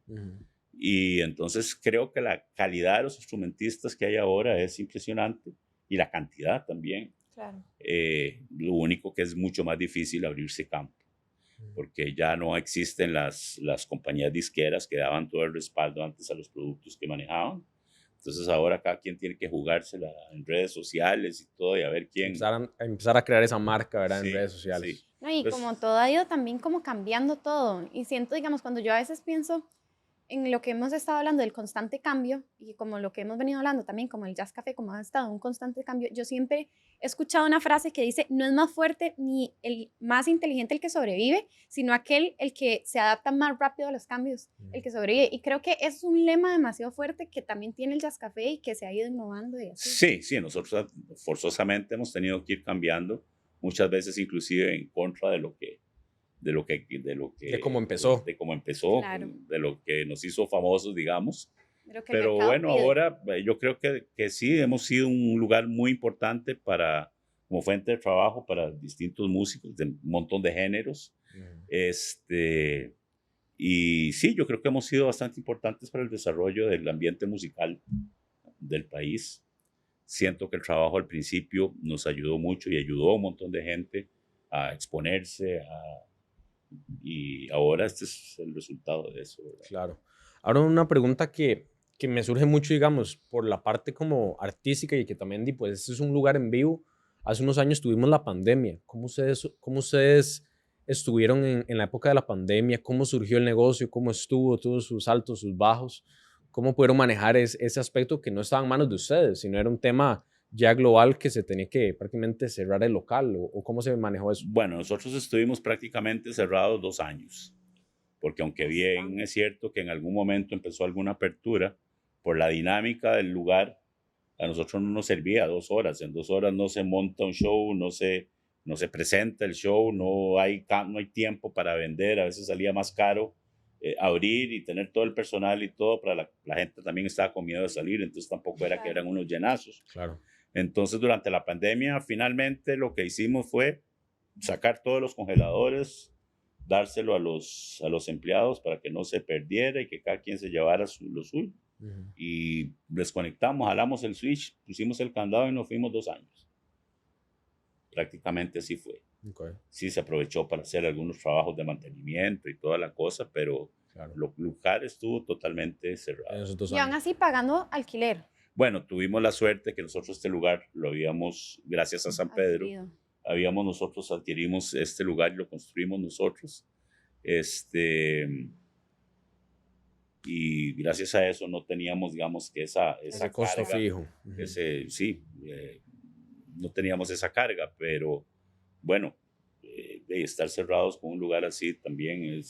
Y entonces creo que la calidad de los instrumentistas que hay ahora es impresionante y la cantidad también. Claro. Lo único que es mucho más difícil abrirse campo, porque ya no existen las compañías disqueras que daban todo el respaldo antes a los productos que manejaban. Entonces ahora cada quien tiene que jugársela en redes sociales y todo y a ver quién... Empezar a crear esa marca, ¿verdad? Sí, en redes sociales. Sí. No, y pues, como todo ha ido también como cambiando todo. Y siento, digamos, cuando yo a veces pienso en lo que hemos estado hablando del constante cambio y como lo que hemos venido hablando también, como el Jazz Café, como ha estado un constante cambio, yo siempre he escuchado una frase que dice, no es más fuerte ni el más inteligente el que sobrevive, sino aquel el que se adapta más rápido a los cambios, el que sobrevive. Y creo que es un lema demasiado fuerte que también tiene el Jazz Café y que se ha ido innovando. Y así. Sí, nosotros forzosamente hemos tenido que ir cambiando, muchas veces inclusive en contra de cómo empezó, claro. de lo que nos hizo famosos, digamos. Pero bueno, pide. ahora yo creo que sí, hemos sido un lugar muy importante como fuente de trabajo para distintos músicos de un montón de géneros. Y sí, yo creo que hemos sido bastante importantes para el desarrollo del ambiente musical del país. Siento que el trabajo al principio nos ayudó mucho y ayudó a un montón de gente a exponerse, y ahora este es el resultado de eso, ¿verdad? Claro. Ahora una pregunta que me surge mucho, digamos, por la parte como artística y que también, pues, este es un lugar en vivo. Hace unos años tuvimos la pandemia. Cómo ustedes estuvieron en la época de la pandemia? ¿Cómo surgió el negocio? ¿Cómo estuvo? Todos sus altos, sus bajos. ¿Cómo pudieron manejar ese aspecto que no estaba en manos de ustedes, sino era un tema ya global que se tenía que prácticamente cerrar el local? ¿O cómo se manejó eso? Bueno, nosotros estuvimos prácticamente cerrados 2 años, porque aunque bien es cierto que en algún momento empezó alguna apertura, por la dinámica del lugar, a nosotros no nos servía 2 horas. En 2 horas no se monta un show, no se presenta el show, no hay tiempo para vender. A veces salía más caro abrir y tener todo el personal y todo, para la gente también estaba con miedo de salir, entonces tampoco era que eran unos llenazos. Claro. Entonces, durante la pandemia, finalmente lo que hicimos fue sacar todos los congeladores, dárselo a los empleados para que no se perdiera y que cada quien se llevara lo suyo. Y desconectamos, jalamos el switch, pusimos el candado y nos fuimos 2 años. Prácticamente así fue. Okay. Sí, se aprovechó para hacer algunos trabajos de mantenimiento y toda la cosa, pero Claro. el lugar estuvo totalmente cerrado. En esos 2 Y aún años. así pagando alquiler. Bueno, tuvimos la suerte que nosotros este lugar lo habíamos, gracias a San Pedro, Adquirido. adquirimos este lugar y lo construimos nosotros. Y gracias a eso no teníamos, digamos, que esa Ese costo carga, fijo. no teníamos esa carga, pero bueno, de estar cerrados con un lugar así también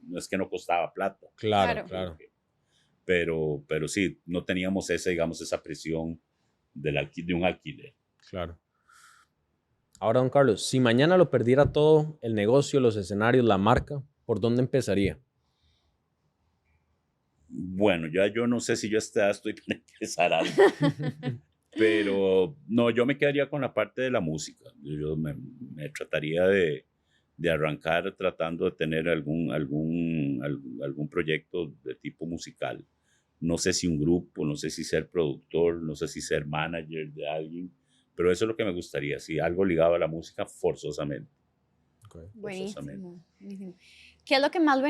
no es que no costaba plata, Claro, Claro. claro. pero sí, no teníamos esa presión de un alquiler. Claro. Ahora, don Carlos, si mañana lo perdiera todo, el negocio, los escenarios, la marca, ¿por dónde empezaría? Bueno, yo no sé si yo a esta edad estoy para empezar algo, pero no, yo me quedaría con la parte de la música. Yo me trataría de arrancar tratando de tener algún proyecto de tipo musical. No sé si un grupo, no sé si ser productor, no sé si ser manager de alguien, pero eso es lo que me gustaría, si algo ligado a la música forzosamente. Okay. Buenísimo, buenísimo. ¿Qué es lo que más lo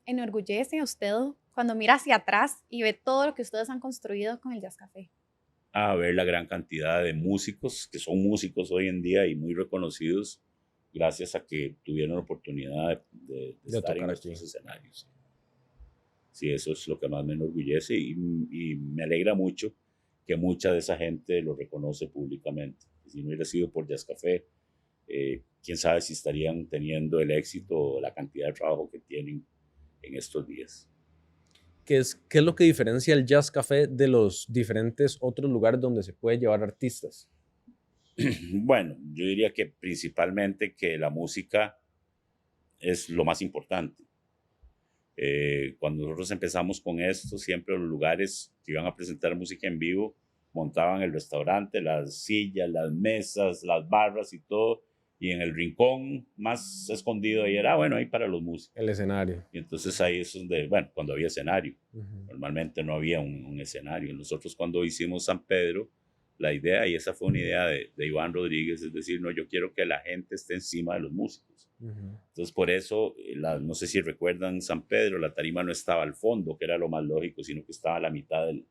enorgullece a usted cuando mira hacia atrás y ve todo lo que ustedes han construido con el Jazz Café? A ver la gran cantidad de músicos que son músicos hoy en día y muy reconocidos gracias a que tuvieron la oportunidad de estar en estos escenarios. Sí, eso es lo que más me enorgullece y me alegra mucho que mucha de esa gente lo reconoce públicamente. Si no hubiera sido por Jazz Café, quién sabe si estarían teniendo el éxito o la cantidad de trabajo que tienen en estos días. ¿Qué es lo que diferencia el Jazz Café de los diferentes otros lugares donde se puede llevar artistas? Bueno, yo diría que principalmente que la música es lo más importante. Cuando nosotros empezamos con esto, siempre los lugares que iban a presentar música en vivo montaban el restaurante, las sillas, las mesas, las barras y todo, y en el rincón más escondido ahí era, bueno, ahí para los músicos. El escenario. Y entonces ahí es donde, bueno, cuando había escenario, normalmente no había un escenario. Nosotros cuando hicimos San Pedro, la idea, y esa fue una idea de Iván Rodríguez, es decir, no, yo quiero que la gente esté encima de los músicos. Entonces por eso, no sé si recuerdan San Pedro, la tarima no estaba al fondo, que era lo más lógico, sino que estaba a la mitad del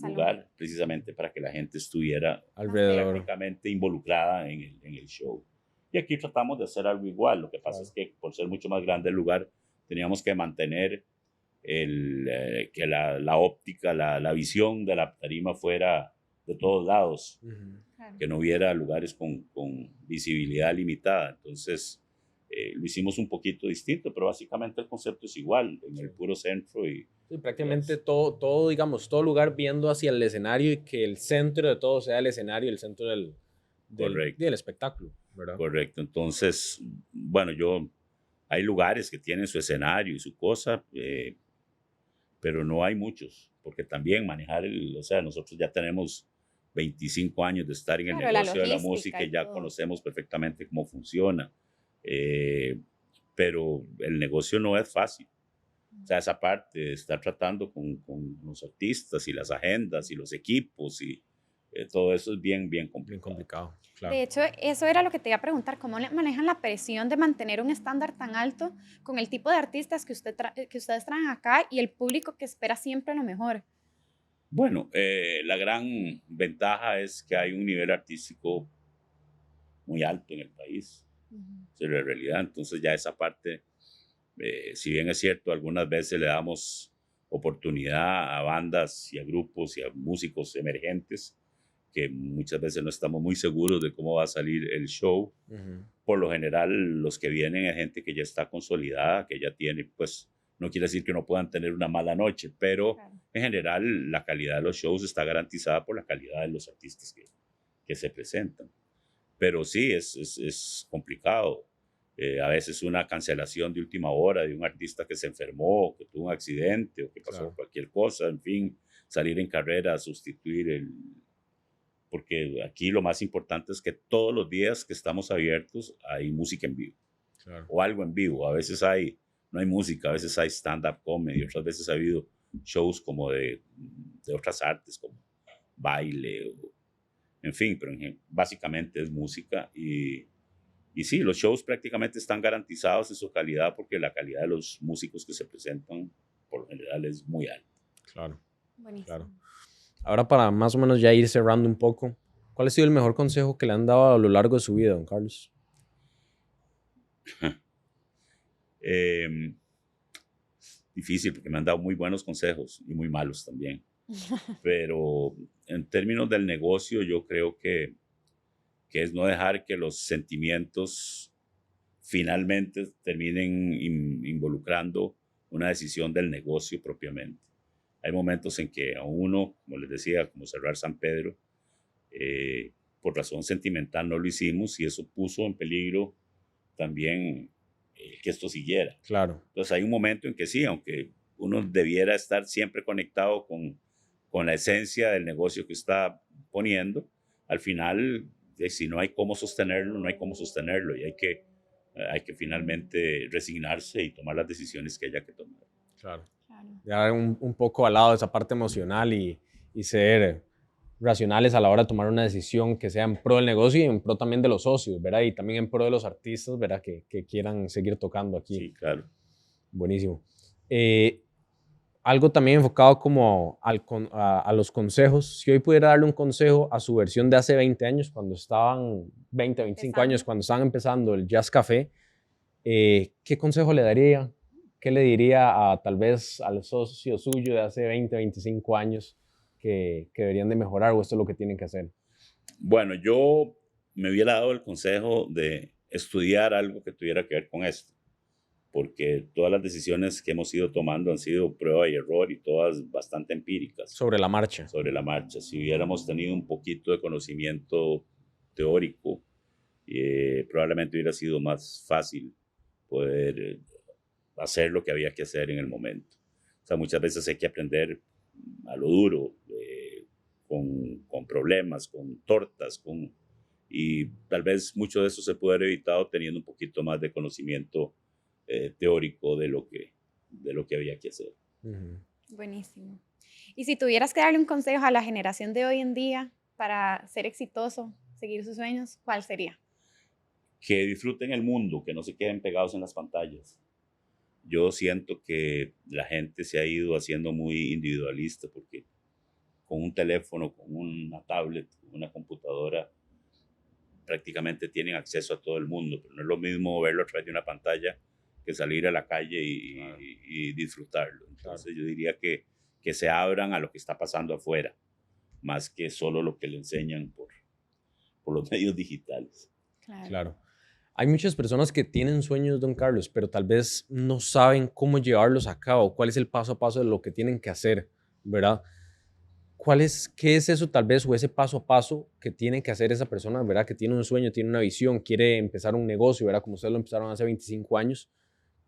lugar, precisamente para que la gente estuviera alrededor, prácticamente involucrada en el show. Y aquí tratamos de hacer algo igual, lo que pasa es que por ser mucho más grande el lugar, teníamos que mantener que la óptica, la visión de la tarima fuera de todos lados, Claro. que no hubiera lugares con visibilidad limitada. Entonces, lo hicimos un poquito distinto, pero básicamente el concepto es igual, en el puro centro. Sí, prácticamente todo, digamos, todo lugar viendo hacia el escenario y que el centro de todo sea el escenario, el centro del espectáculo, ¿verdad? Correcto. Entonces, bueno, hay lugares que tienen su escenario y su cosa, pero no hay muchos, porque también manejar o sea, nosotros ya tenemos 25 años de estar en el negocio de la música y ya conocemos perfectamente cómo funciona. pero el negocio no es fácil. O sea, esa parte de estar tratando con los artistas y las agendas y los equipos y todo eso es bien, bien Bien complicado. complicado, claro. De hecho, eso era lo que te iba a preguntar, ¿cómo le manejan la presión de mantener un estándar tan alto con el tipo de artistas que, que ustedes traen acá y el público que espera siempre lo mejor? Bueno, la gran ventaja es que hay un nivel artístico muy alto en el país, esa es la realidad. Entonces ya esa parte, si bien es cierto, algunas veces le damos oportunidad a bandas y a grupos y a músicos emergentes que muchas veces no estamos muy seguros de cómo va a salir el show. Por lo general, los que vienen es gente que ya está consolidada, que ya tiene, pues, no quiere decir que no puedan tener una mala noche, pero Claro. en general la calidad de los shows está garantizada por la calidad de los artistas que se presentan. Pero sí, es complicado. A veces una cancelación de última hora de un artista que se enfermó, que tuvo un accidente o que pasó Claro. cualquier cosa, en fin, salir en carrera a sustituir porque aquí lo más importante es que todos los días que estamos abiertos hay música en vivo Claro. o algo en vivo. A veces no hay música, a veces hay stand-up comedy, otras veces ha habido shows como de otras artes, como baile, en fin, pero básicamente es música y sí, los shows prácticamente están garantizados en su calidad porque la calidad de los músicos que se presentan por lo general es muy alta. Claro. Buenísimo. Claro. Ahora, para más o menos ya ir cerrando un poco, ¿cuál ha sido el mejor consejo que le han dado a lo largo de su vida, don Carlos? Eh, Difícil porque me han dado muy buenos consejos y muy malos también. Pero en términos del negocio, yo creo que es no dejar que los sentimientos finalmente terminen involucrando una decisión del negocio propiamente. Hay momentos en que a uno, como les decía, como cerrar San Pedro, por razón sentimental no lo hicimos y eso puso en peligro también que esto siguiera. Claro. Entonces hay un momento en que sí, aunque uno debiera estar siempre conectado con la esencia del negocio que está poniendo, al final, si no hay cómo sostenerlo, no hay cómo sostenerlo y hay que finalmente resignarse y tomar las decisiones que haya que tomar. Claro. Claro. Dejar un poco al lado esa parte emocional y ser racionales a la hora de tomar una decisión que sea en pro del negocio y en pro también de los socios, ¿verdad? Y también en pro de los artistas, ¿verdad? Que quieran seguir tocando aquí. Sí, claro. Buenísimo. Algo también enfocado como a los consejos. Si hoy pudiera darle un consejo a su versión de hace 20 años, cuando estaban 20, 25 años, Empezando. cuando estaban empezando el Jazz Café, ¿qué consejo le daría? ¿Qué le diría a tal vez al socio suyo de hace 20, 25 años que deberían de mejorar o esto es lo que tienen que hacer? Bueno, yo me hubiera dado el consejo de estudiar algo que tuviera que ver con esto, porque todas las decisiones que hemos ido tomando han sido prueba y error y todas bastante empíricas. Sobre la marcha. Sobre la marcha. Si hubiéramos tenido un poquito de conocimiento teórico, probablemente hubiera sido más fácil poder hacer lo que había que hacer en el momento. O sea, muchas veces hay que aprender a lo duro, con problemas, con tortas, y tal vez mucho de eso se puede haber evitado teniendo un poquito más de conocimiento teórico de lo que había que hacer. Buenísimo. Y si tuvieras que darle un consejo a la generación de hoy en día para ser exitoso, seguir sus sueños, ¿cuál sería? Que disfruten el mundo, que no se queden pegados en las pantallas. Yo siento que la gente se ha ido haciendo muy individualista porque con un teléfono, con una tablet, con una computadora, prácticamente tienen acceso a todo el mundo, pero no es lo mismo verlo a través de una pantalla que salir a la calle y disfrutarlo. Entonces yo diría que se abran a lo que está pasando afuera, más que solo lo que le enseñan por los medios digitales. Claro. Hay muchas personas que tienen sueños, don Carlos, pero tal vez no saben cómo llevarlos a cabo, cuál es el paso a paso de lo que tienen que hacer, ¿verdad? ¿Qué es eso tal vez o ese paso a paso que tiene que hacer esa persona, ¿verdad? Que tiene un sueño, tiene una visión, quiere empezar un negocio, ¿verdad? Como ustedes lo empezaron hace 25 años.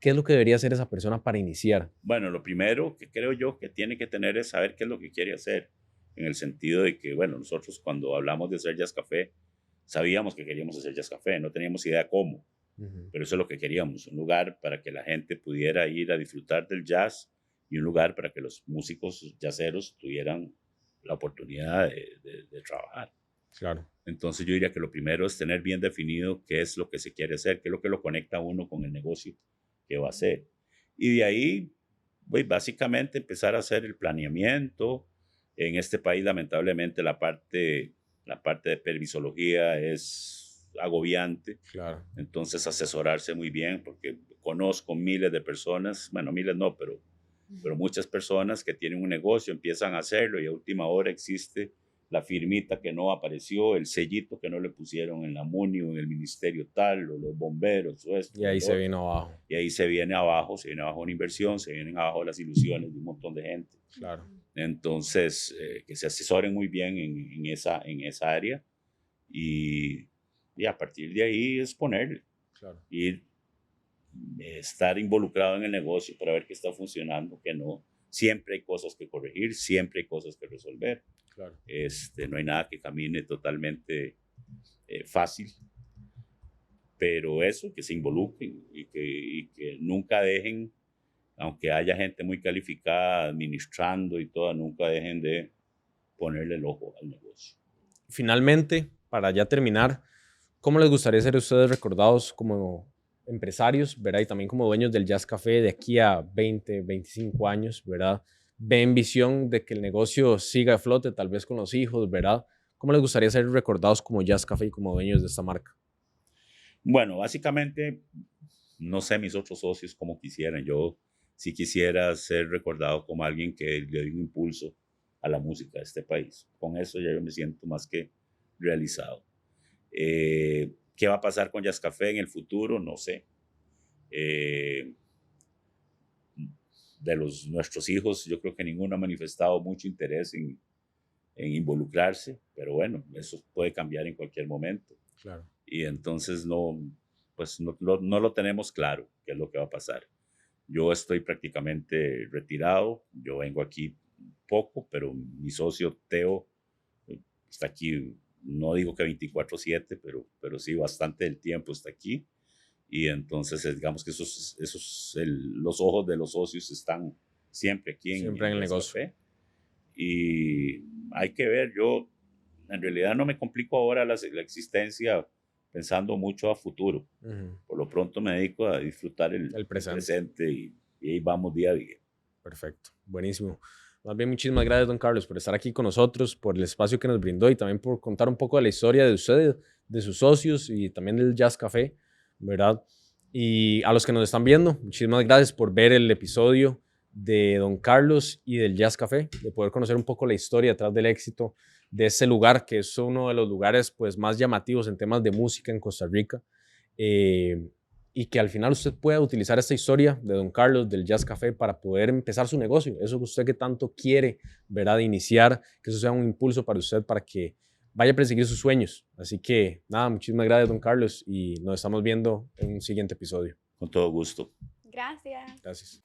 ¿Qué es lo que debería hacer esa persona para iniciar? Bueno, lo primero que creo yo que tiene que tener es saber qué es lo que quiere hacer, en el sentido de que, bueno, nosotros cuando hablamos de hacer Jazz Café, sabíamos que queríamos hacer Jazz Café, no teníamos idea cómo, Pero eso es lo que queríamos, un lugar para que la gente pudiera ir a disfrutar del jazz y un lugar para que los músicos jazzeros tuvieran la oportunidad de trabajar. Claro. Entonces yo diría que lo primero es tener bien definido qué es lo que se quiere hacer, qué es lo que lo conecta a uno con el negocio que va a hacer. Y de ahí, pues, básicamente empezar a hacer el planeamiento. En este país, lamentablemente, la parte de permisología es agobiante. Claro. Entonces, asesorarse muy bien, porque conozco miles de personas, bueno, miles no, pero muchas personas que tienen un negocio, empiezan a hacerlo y a última hora existe la firmita que no apareció, el sellito que no le pusieron en la MUNI o en el ministerio tal, o los bomberos, o esto. Y ahí se vino abajo. Y ahí se viene abajo una inversión, se vienen abajo las ilusiones de un montón de gente. Claro. Entonces, que se asesoren muy bien en esa área y a partir de ahí es ponerle. Claro. Ir, estar involucrado en el negocio para ver qué está funcionando, qué no. Siempre hay cosas que corregir, siempre hay cosas que resolver. Claro. No hay nada que camine totalmente fácil, pero eso, que se involucren y que nunca dejen, aunque haya gente muy calificada administrando y todo, nunca dejen de ponerle el ojo al negocio. Finalmente, para ya terminar, ¿cómo les gustaría ser ustedes recordados como empresarios, ¿verdad? Y también como dueños del Jazz Café de aquí a 20, 25 años, ¿verdad? ¿Ven visión de que el negocio siga a flote, tal vez con los hijos, ¿verdad? ¿Cómo les gustaría ser recordados como Jazz Café y como dueños de esta marca? Bueno, básicamente, no sé mis otros socios como quisieran. Yo sí quisiera ser recordado como alguien que le dio un impulso a la música de este país. Con eso ya yo me siento más que realizado. ¿Qué va a pasar con Jazz Café en el futuro? No sé. De nuestros hijos, yo creo que ninguno ha manifestado mucho interés en involucrarse, pero bueno, eso puede cambiar en cualquier momento. Claro. Y entonces no lo tenemos claro qué es lo que va a pasar. Yo estoy prácticamente retirado, yo vengo aquí poco, pero mi socio Teo está aquí, no digo que 24/7, pero sí bastante del tiempo está aquí. Y entonces digamos que los ojos de los socios están siempre aquí en el negocio. Café. Y hay que ver, yo en realidad no me complico ahora la existencia pensando mucho a futuro. Por lo pronto me dedico a disfrutar el presente y ahí vamos día a día. Perfecto, buenísimo. Más bien, muchísimas gracias, don Carlos, por estar aquí con nosotros, por el espacio que nos brindó y también por contar un poco de la historia de ustedes, de sus socios y también del Jazz Café, ¿verdad? Y a los que nos están viendo, muchísimas gracias por ver el episodio de don Carlos y del Jazz Café, de poder conocer un poco la historia detrás del éxito de ese lugar, que es uno de los lugares pues, más llamativos en temas de música en Costa Rica. Y que al final usted pueda utilizar esta historia de don Carlos, del Jazz Café, para poder empezar su negocio. Eso que usted que tanto quiere, ¿verdad? De iniciar, que eso sea un impulso para usted, para que vaya a perseguir sus sueños. Así que nada, muchísimas gracias, don Carlos, y nos estamos viendo en un siguiente episodio. Con todo gusto. Gracias. Gracias.